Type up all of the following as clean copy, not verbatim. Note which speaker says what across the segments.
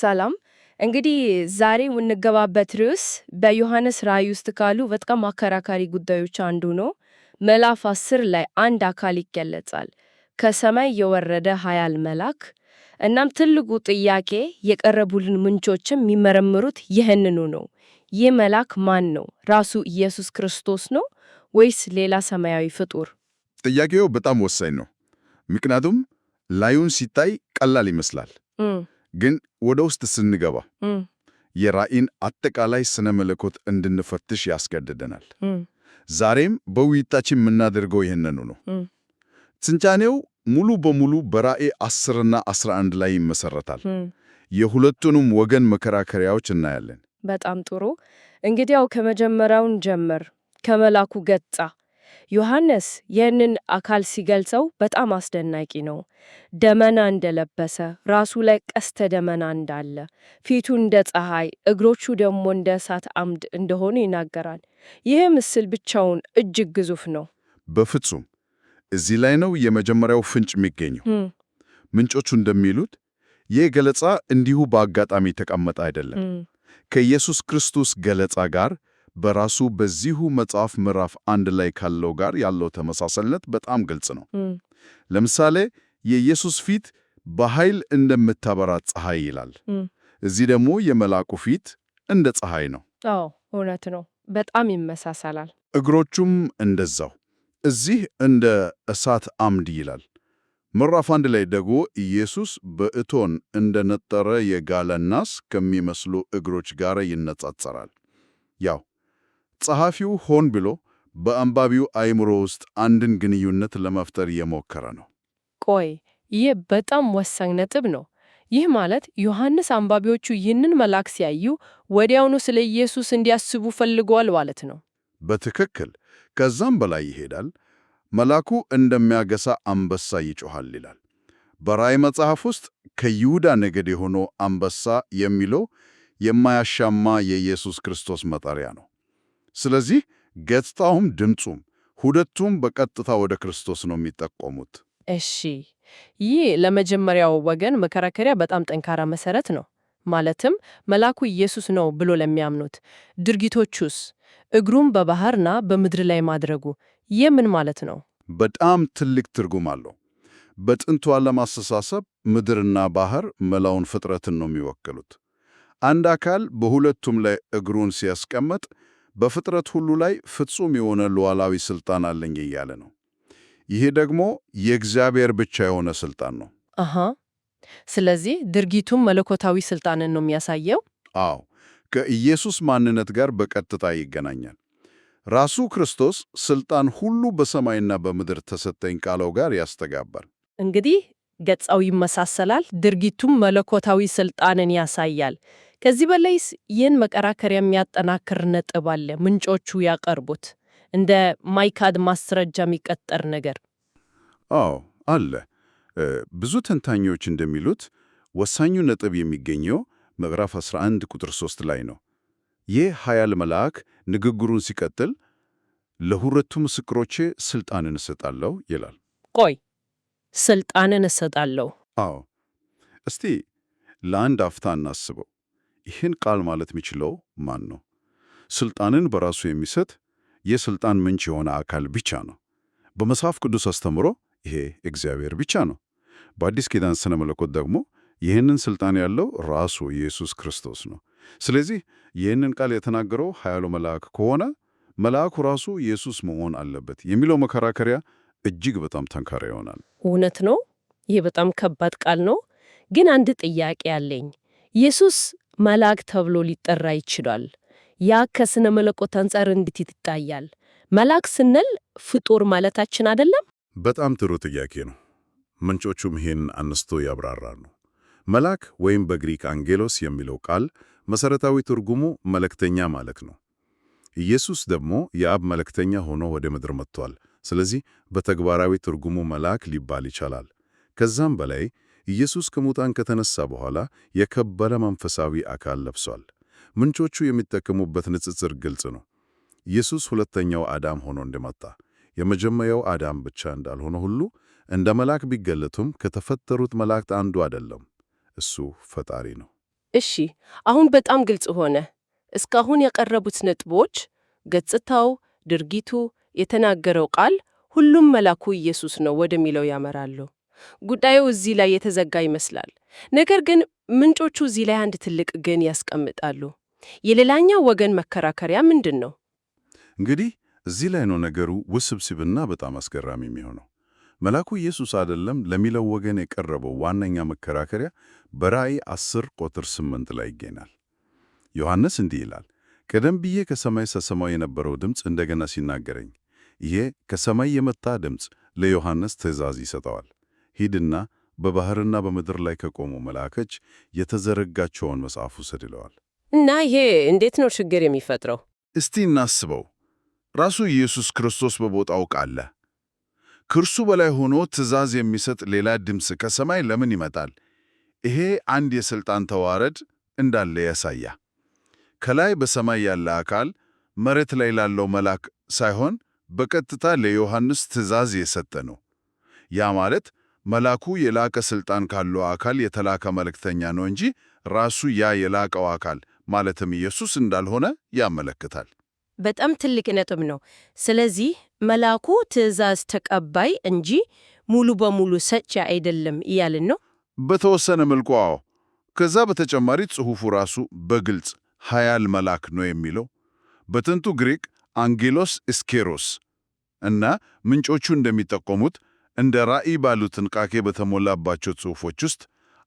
Speaker 1: ሰላም። እንግዲህ ዛሬ የምንገባበት ርዕስ በዮሐንስ ራእይ ውስጥ ካሉ በጣም አከራካሪ ጉዳዮች አንዱ ነው። ምዕራፍ 10 ላይ አንድ አካል ይገለጻል፣ ከሰማይ የወረደ ኃያል መልአክ። እናም ትልቁ ጥያቄ የቀረቡልን ምንጮችም የሚመረምሩት ይህንኑ ነው። ይህ መልአክ ማን ነው? ራሱ ኢየሱስ ክርስቶስ ነው ወይስ ሌላ ሰማያዊ ፍጡር?
Speaker 2: ጥያቄው በጣም ወሳኝ ነው። ምክንያቱም ላዩን ሲታይ ቀላል ይመስላል፣ ግን ወደ ውስጥ ስንገባ የራእይን አጠቃላይ ስነ መለኮት እንድንፈትሽ ያስገድደናል። ዛሬም በውይይታችን የምናደርገው ይህንኑ ነው። ትንታኔው ሙሉ በሙሉ በራእይ 10ና 11 ላይ ይመሰረታል። የሁለቱንም ወገን መከራከሪያዎች እናያለን።
Speaker 1: በጣም ጥሩ። እንግዲያው ከመጀመሪያውን ጀምር፣ ከመልአኩ ገጻ ዮሐንስ ይህንን አካል ሲገልጸው በጣም አስደናቂ ነው። ደመና እንደለበሰ፣ ራሱ ላይ ቀስተ ደመና እንዳለ፣ ፊቱ እንደ ፀሐይ፣ እግሮቹ ደግሞ እንደ እሳት አምድ እንደሆኑ ይናገራል። ይህ ምስል ብቻውን እጅግ ግዙፍ ነው።
Speaker 2: በፍጹም እዚህ ላይ ነው የመጀመሪያው ፍንጭ የሚገኘው። ምንጮቹ እንደሚሉት ይህ ገለጻ እንዲሁ በአጋጣሚ የተቀመጠ አይደለም። ከኢየሱስ ክርስቶስ ገለጻ ጋር በራሱ በዚሁ መጽሐፍ ምዕራፍ 1 ላይ ካለው ጋር ያለው ተመሳሳይነት በጣም ግልጽ ነው። ለምሳሌ የኢየሱስ ፊት በኃይል እንደምታበራ ፀሐይ ይላል። እዚህ ደግሞ የመልአኩ ፊት እንደ ፀሐይ ነው።
Speaker 1: አዎ እውነት ነው፣ በጣም ይመሳሰላል።
Speaker 2: እግሮቹም እንደዛው፣ እዚህ እንደ እሳት አምድ ይላል። ምዕራፍ 1 ላይ ደግሞ ኢየሱስ በእቶን እንደነጠረ የጋለ ናስ ከሚመስሉ እግሮች ጋር ይነጻጸራል። ያው ጸሐፊው ሆን ብሎ በአንባቢው አእምሮ ውስጥ አንድን ግንኙነት ለመፍጠር እየሞከረ ነው።
Speaker 1: ቆይ ይህ በጣም ወሳኝ ነጥብ ነው። ይህ ማለት ዮሐንስ አንባቢዎቹ ይህንን መልአክ ሲያዩ ወዲያውኑ ስለ ኢየሱስ እንዲያስቡ ፈልገዋል ማለት ነው።
Speaker 2: በትክክል። ከዛም በላይ ይሄዳል። መልአኩ እንደሚያገሳ አንበሳ ይጮኻል ይላል። በራእይ መጽሐፍ ውስጥ ከይሁዳ ነገድ የሆነው አንበሳ የሚለው የማያሻማ የኢየሱስ ክርስቶስ መጠሪያ ነው። ስለዚህ ገጽታውም ድምፁም ሁለቱም በቀጥታ ወደ ክርስቶስ ነው የሚጠቆሙት።
Speaker 1: እሺ፣ ይህ ለመጀመሪያው ወገን መከራከሪያ በጣም ጠንካራ መሰረት ነው። ማለትም መልአኩ ኢየሱስ ነው ብሎ ለሚያምኑት ድርጊቶቹስ፣ እግሩም በባህርና በምድር ላይ ማድረጉ፣ ይህ ምን ማለት ነው?
Speaker 2: በጣም ትልቅ ትርጉም አለው። በጥንቱ ዓለም አስተሳሰብ ምድርና ባህር መላውን ፍጥረትን ነው የሚወክሉት። አንድ አካል በሁለቱም ላይ እግሩን ሲያስቀምጥ በፍጥረት ሁሉ ላይ ፍጹም የሆነ ሉዓላዊ ሥልጣን አለኝ እያለ ነው። ይሄ ደግሞ የእግዚአብሔር ብቻ የሆነ ሥልጣን ነው።
Speaker 1: ስለዚህ ድርጊቱም መለኮታዊ ሥልጣንን ነው የሚያሳየው?
Speaker 2: አዎ፣ ከኢየሱስ ማንነት ጋር በቀጥታ ይገናኛል። ራሱ ክርስቶስ ሥልጣን ሁሉ በሰማይና በምድር ተሰጠኝ ካለው ጋር ያስተጋባል።
Speaker 1: እንግዲህ ገጻው ይመሳሰላል፣ ድርጊቱም መለኮታዊ ሥልጣንን ያሳያል። ከዚህ በላይስ ይህን መከራከሪያ የሚያጠናክር ነጥብ አለ ምንጮቹ ያቀርቡት፣ እንደ ማይካድ ማስረጃ የሚቀጠር ነገር?
Speaker 2: አዎ አለ። ብዙ ተንታኞች እንደሚሉት ወሳኙ ነጥብ የሚገኘው ምዕራፍ 11 ቁጥር 3 ላይ ነው። ይህ ኃያል መልአክ ንግግሩን ሲቀጥል ለሁለቱ ምስክሮቼ ሥልጣንን እሰጣለሁ ይላል።
Speaker 1: ቆይ ሥልጣንን እሰጣለሁ?
Speaker 2: አዎ። እስቲ ለአንድ አፍታ እናስበው። ይህን ቃል ማለት የሚችለው ማን ነው? ሥልጣንን በራሱ የሚሰጥ የሥልጣን ምንጭ የሆነ አካል ብቻ ነው። በመጽሐፍ ቅዱስ አስተምሮ ይሄ እግዚአብሔር ብቻ ነው። በአዲስ ኪዳን ስነ መለኮት ደግሞ ይህንን ሥልጣን ያለው ራሱ ኢየሱስ ክርስቶስ ነው። ስለዚህ ይህንን ቃል የተናገረው ኃያሉ መልአክ ከሆነ መልአኩ ራሱ ኢየሱስ መሆን አለበት የሚለው መከራከሪያ እጅግ በጣም ጠንካራ ይሆናል።
Speaker 1: እውነት ነው። ይህ በጣም ከባድ ቃል ነው። ግን አንድ ጥያቄ አለኝ። ኢየሱስ መልአክ ተብሎ ሊጠራ ይችላል። ያ ከስነ መለኮት አንጻር እንዴት ይታያል? መልአክ ስንል ፍጡር ማለታችን አይደለም?
Speaker 3: በጣም ጥሩ ጥያቄ ነው። ምንጮቹም ይህን አነስቶ ያብራራሉ። መልአክ ወይም በግሪክ አንጌሎስ የሚለው ቃል መሰረታዊ ትርጉሙ መልእክተኛ ማለት ነው። ኢየሱስ ደግሞ የአብ መልእክተኛ ሆኖ ወደ ምድር መጥቷል። ስለዚህ በተግባራዊ ትርጉሙ መልአክ ሊባል ይቻላል። ከዛም በላይ ኢየሱስ ከሙታን ከተነሳ በኋላ የከበረ መንፈሳዊ አካል ለብሷል። ምንጮቹ የሚጠቀሙበት ንጽጽር ግልጽ ነው። ኢየሱስ ሁለተኛው አዳም ሆኖ እንደመጣ የመጀመሪያው አዳም ብቻ እንዳልሆነ ሁሉ እንደ መልአክ ቢገለጡም ከተፈጠሩት መላእክት አንዱ አይደለም። እሱ ፈጣሪ ነው።
Speaker 4: እሺ፣ አሁን በጣም ግልጽ ሆነ። እስካሁን የቀረቡት ነጥቦች ገጽታው፣ ድርጊቱ፣ የተናገረው ቃል ሁሉም መልአኩ ኢየሱስ ነው ወደሚለው ያመራሉ። ጉዳዩ እዚህ ላይ የተዘጋ ይመስላል። ነገር ግን ምንጮቹ እዚህ ላይ አንድ ትልቅ ግን ያስቀምጣሉ። የሌላኛው ወገን መከራከሪያ ምንድን ነው?
Speaker 3: እንግዲህ እዚህ ላይ ነው ነገሩ ውስብስብና በጣም አስገራሚ የሚሆነው። መልአኩ ኢየሱስ አይደለም ለሚለው ወገን የቀረበው ዋነኛ መከራከሪያ በራእይ 10 ቁጥር 8 ላይ ይገኛል። ዮሐንስ እንዲህ ይላል፣ ቀደም ብዬ ከሰማይ ስሰማው የነበረው ድምፅ እንደገና ሲናገረኝ፣ ይሄ ከሰማይ የመጣ ድምፅ ለዮሐንስ ትእዛዝ ይሰጠዋል። ሂድና በባሕርና በምድር ላይ ከቆሙ መላእክቶች የተዘረጋቸውን መጽሐፍ ውሰድ ይለዋል።
Speaker 4: እና ይሄ እንዴት ነው ችግር የሚፈጥረው?
Speaker 2: እስቲ እናስበው። ራሱ ኢየሱስ ክርስቶስ በቦታው ቃለ ከእርሱ በላይ ሆኖ ትእዛዝ የሚሰጥ ሌላ ድምፅ ከሰማይ ለምን ይመጣል? ይሄ አንድ የሥልጣን ተዋረድ እንዳለ ያሳያ። ከላይ በሰማይ ያለ አካል መሬት ላይ ላለው መልአክ ሳይሆን በቀጥታ ለዮሐንስ ትእዛዝ የሰጠ ነው። ያ ማለት መልአኩ የላቀ ሥልጣን ካለው አካል የተላከ መልእክተኛ ነው እንጂ ራሱ ያ የላቀው አካል ማለትም ኢየሱስ እንዳልሆነ ያመለክታል።
Speaker 4: በጣም ትልቅ ነጥብ ነው። ስለዚህ መልአኩ ትእዛዝ ተቀባይ እንጂ ሙሉ በሙሉ ሰጪ አይደለም እያልን ነው።
Speaker 2: በተወሰነ መልኩ አዎ። ከዛ በተጨማሪ ጽሑፉ ራሱ በግልጽ ኃያል መልአክ ነው የሚለው በጥንቱ ግሪክ አንጌሎስ እስኬሮስ እና ምንጮቹ እንደሚጠቆሙት እንደ ራእይ ባሉ ጥንቃቄ በተሞላባቸው ጽሑፎች ውስጥ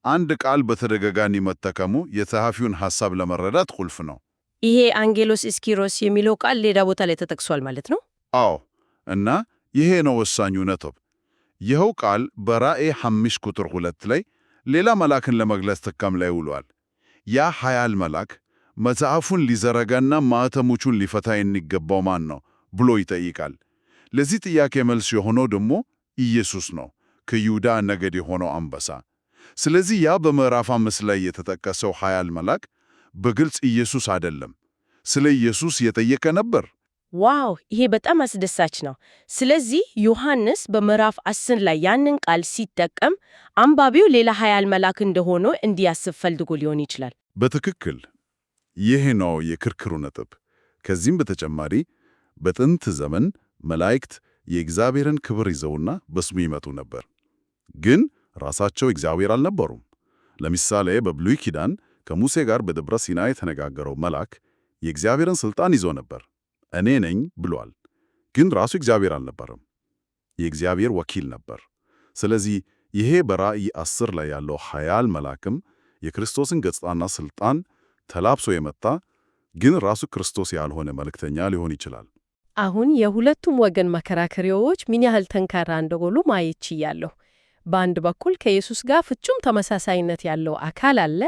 Speaker 2: አንድ ቃል በተደጋጋሚ መጠቀሙ የጸሐፊውን ሐሳብ ለመረዳት ቁልፍ ነው።
Speaker 4: ይሄ አንጌሎስ እስኪሮስ የሚለው ቃል ሌላ ቦታ ላይ ተጠቅሷል ማለት ነው?
Speaker 2: አዎ፣ እና ይሄ ነው ወሳኙ ነጥብ። ይኸው ቃል በራእይ 5 ቁጥር 2 ላይ ሌላ መልአክን ለመግለጽ ጥቅም ላይ ውሏል። ያ ኃያል መልአክ መጽሐፉን ሊዘረጋና ማኅተሞቹን ሊፈታ የሚገባው ማን ነው ብሎ ይጠይቃል። ለዚህ ጥያቄ መልስ የሆነው ደግሞ ኢየሱስ ነው፣ ከይሁዳ ነገድ የሆነው አንበሳ። ስለዚህ ያ በምዕራፍ 5 ላይ የተጠቀሰው ኃያል መልአክ በግልጽ ኢየሱስ አይደለም፣ ስለ ኢየሱስ የጠየቀ ነበር።
Speaker 4: ዋው! ይሄ በጣም አስደሳች ነው። ስለዚህ ዮሐንስ በምዕራፍ 10 ላይ ያንን ቃል ሲጠቀም አንባቢው ሌላ ኃያል መልአክ እንደሆነ እንዲያስብ ፈልጎ ሊሆን ይችላል።
Speaker 2: በትክክል ይህ ነው የክርክሩ ነጥብ። ከዚህም በተጨማሪ በጥንት ዘመን መላእክት የእግዚአብሔርን ክብር ይዘውና በስሙ ይመጡ ነበር፣ ግን ራሳቸው እግዚአብሔር አልነበሩም። ለምሳሌ በብሉይ ኪዳን ከሙሴ ጋር በደብረ ሲና የተነጋገረው መልአክ የእግዚአብሔርን ሥልጣን ይዞ ነበር። እኔ ነኝ ብሏል፣ ግን ራሱ እግዚአብሔር አልነበረም፣ የእግዚአብሔር ወኪል ነበር። ስለዚህ ይሄ በራእይ 10 ላይ ያለው ኃያል መልአክም የክርስቶስን ገጽታና ሥልጣን ተላብሶ የመጣ ግን ራሱ ክርስቶስ ያልሆነ መልእክተኛ ሊሆን ይችላል።
Speaker 4: አሁን የሁለቱም ወገን መከራከሪያዎች ምን ያህል ጠንካራ እንደሆኑ ማየት ችያለሁ። በአንድ በኩል ከኢየሱስ ጋር ፍጹም ተመሳሳይነት ያለው አካል አለ፣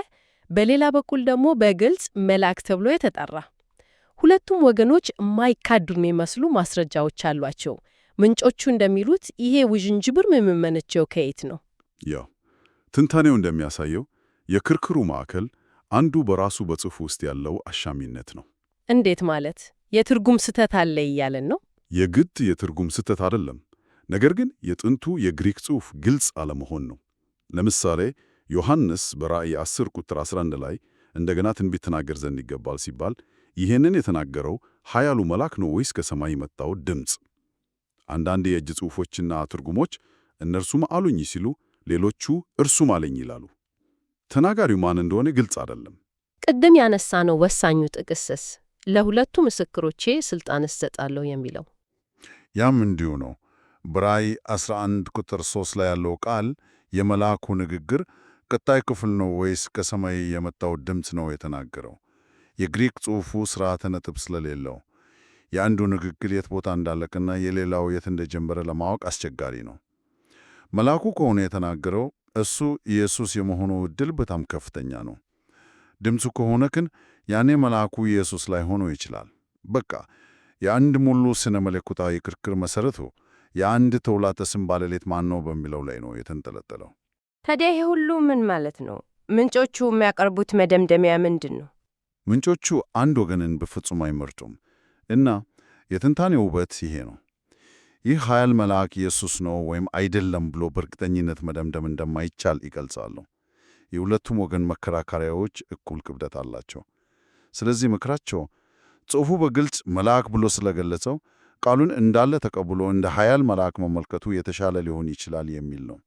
Speaker 4: በሌላ በኩል ደግሞ በግልጽ መልአክ ተብሎ የተጠራ። ሁለቱም ወገኖች የማይካዱ የሚመስሉ ማስረጃዎች አሏቸው። ምንጮቹ እንደሚሉት ይሄ ውዥንጅብር የሚመነጨው ከየት ነው?
Speaker 3: ያው ትንታኔው እንደሚያሳየው የክርክሩ ማዕከል አንዱ በራሱ በጽሑፍ ውስጥ ያለው አሻሚነት ነው።
Speaker 4: እንዴት ማለት? የትርጉም ስህተት አለ እያለን ነው?
Speaker 3: የግድ የትርጉም ስህተት አይደለም፣ ነገር ግን የጥንቱ የግሪክ ጽሑፍ ግልጽ አለመሆን ነው። ለምሳሌ ዮሐንስ በራእይ 10 ቁጥር 11 ላይ እንደገና ትንቢት ተናገር ዘንድ ይገባል ሲባል ይህንን የተናገረው ኃያሉ መልአክ ነው ወይስ ከሰማይ የመጣው ድምፅ? አንዳንድ የእጅ ጽሑፎችና ትርጉሞች እነርሱም አሉኝ ሲሉ፣ ሌሎቹ እርሱም አለኝ ይላሉ። ተናጋሪው ማን እንደሆነ ግልጽ አይደለም።
Speaker 4: ቅድም ያነሳነው ወሳኙ ጥቅስስ ለሁለቱ ምስክሮቼ ሥልጣን እሰጣለሁ የሚለው
Speaker 2: ያም እንዲሁ ነው። በራእይ 11 ቁጥር 3 ላይ ያለው ቃል የመልአኩ ንግግር ቀጣይ ክፍል ነው ወይስ ከሰማይ የመጣው ድምፅ ነው የተናገረው? የግሪክ ጽሑፉ ሥርዓተ ነጥብ ስለሌለው የአንዱ ንግግር የት ቦታ እንዳለቀና የሌላው የት እንደጀመረ ለማወቅ አስቸጋሪ ነው። መልአኩ ከሆነ የተናገረው እሱ ኢየሱስ የመሆኑ ዕድል በጣም ከፍተኛ ነው። ድምፁ ከሆነ ግን ያኔ መልአኩ ኢየሱስ ላይ ሆኖ ይችላል። በቃ የአንድ ሙሉ ስነ መለኮታዊ ክርክር መሠረቱ የአንድ ተውላጠ ስም ባለቤት ማን ነው በሚለው ላይ ነው የተንጠለጠለው።
Speaker 4: ታዲያ ይሄ ሁሉ ምን ማለት ነው? ምንጮቹ የሚያቀርቡት መደምደሚያ ምንድን ነው?
Speaker 2: ምንጮቹ አንድ ወገንን በፍጹም አይመርጡም እና የትንታኔው ውበት ይሄ ነው። ይህ ኃያል መልአክ ኢየሱስ ነው ወይም አይደለም ብሎ በእርግጠኝነት መደምደም እንደማይቻል ይገልጻሉ። የሁለቱም ወገን መከራከሪያዎች እኩል ክብደት አላቸው። ስለዚህ ምክራቸው ጽሑፉ በግልጽ መልአክ ብሎ ስለገለጸው ቃሉን እንዳለ ተቀብሎ እንደ ኃያል መልአክ መመልከቱ የተሻለ ሊሆን ይችላል የሚል ነው።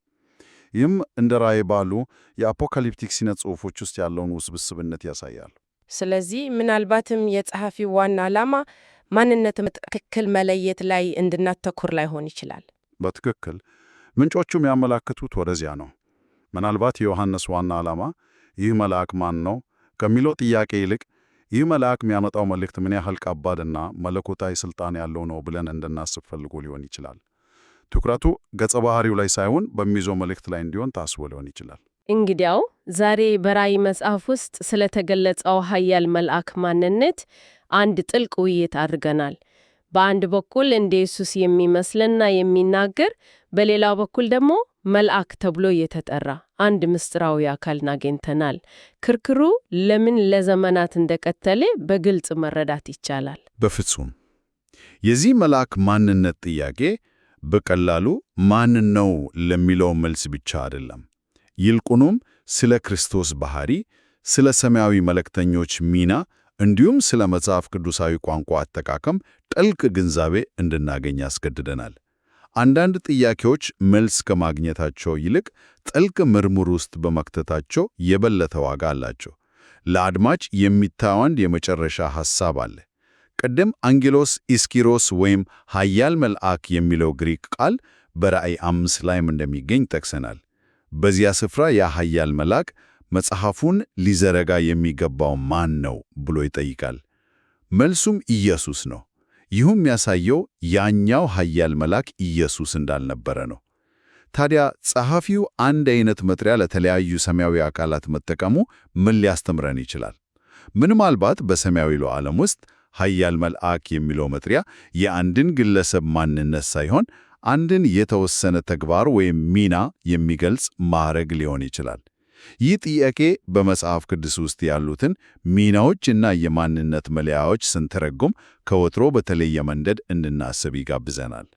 Speaker 2: ይህም እንደ ራእይ ባሉ የአፖካሊፕቲክ ሥነ ጽሑፎች ውስጥ ያለውን ውስብስብነት ያሳያል።
Speaker 5: ስለዚህ ምናልባትም የጸሐፊው ዋና ዓላማ ማንነትን በትክክል መለየት ላይ እንድናተኩር ላይሆን ይችላል።
Speaker 2: በትክክል ምንጮቹም ያመላክቱት ወደዚያ ነው። ምናልባት የዮሐንስ ዋና ዓላማ ይህ መልአክ ማን ነው ከሚለው ጥያቄ ይልቅ ይህ መልአክ የሚያመጣው መልእክት ምን ያህል ከባድና መለኮታዊ ሥልጣን ያለው ነው ብለን እንድናስብ ፈልጎ ሊሆን ይችላል። ትኩረቱ ገጸ ባህሪው ላይ ሳይሆን በሚይዘው መልእክት ላይ እንዲሆን ታስቦ ሊሆን ይችላል።
Speaker 4: እንግዲያው ዛሬ በራእይ መጽሐፍ ውስጥ ስለተገለጸው ኃያል መልአክ ማንነት አንድ ጥልቅ ውይይት አድርገናል። በአንድ በኩል እንደ ኢየሱስ የሚመስልና የሚናገር፣ በሌላው በኩል ደግሞ መልአክ ተብሎ የተጠራ አንድ ምስጢራዊ አካልን አግኝተናል። ክርክሩ ለምን ለዘመናት እንደቀጠለ በግልጽ መረዳት ይቻላል።
Speaker 3: በፍጹም የዚህ መልአክ ማንነት ጥያቄ በቀላሉ ማን ነው ለሚለው መልስ ብቻ አይደለም። ይልቁንም ስለ ክርስቶስ ባህሪ፣ ስለ ሰማያዊ መልእክተኞች ሚና እንዲሁም ስለ መጽሐፍ ቅዱሳዊ ቋንቋ አጠቃቀም ጥልቅ ግንዛቤ እንድናገኝ ያስገድደናል። አንዳንድ ጥያቄዎች መልስ ከማግኘታቸው ይልቅ ጥልቅ ምርምር ውስጥ በመክተታቸው የበለጠ ዋጋ አላቸው። ለአድማጭ የሚታይ አንድ የመጨረሻ ሐሳብ አለ። ቀደም አንጌሎስ ኢስኪሮስ ወይም ኃያል መልአክ የሚለው ግሪክ ቃል በራእይ 5 ላይም እንደሚገኝ ጠቅሰናል። በዚያ ስፍራ ያ ኃያል መልአክ መጽሐፉን ሊዘረጋ የሚገባው ማን ነው ብሎ ይጠይቃል። መልሱም ኢየሱስ ነው። ይህም የሚያሳየው ያኛው ኃያል መልአክ ኢየሱስ እንዳልነበረ ነው። ታዲያ ጸሐፊው አንድ አይነት መጥሪያ ለተለያዩ ሰማያዊ አካላት መጠቀሙ ምን ሊያስተምረን ይችላል? ምናልባት በሰማያዊ ዓለም ውስጥ ኃያል መልአክ የሚለው መጥሪያ የአንድን ግለሰብ ማንነት ሳይሆን አንድን የተወሰነ ተግባር ወይም ሚና የሚገልጽ ማዕረግ ሊሆን ይችላል። ይህ ጥያቄ በመጽሐፍ ቅዱስ ውስጥ ያሉትን ሚናዎችና የማንነት መለያዎች ስንተረጉም ከወትሮ በተለየ መንገድ እንድናስብ ይጋብዘናል።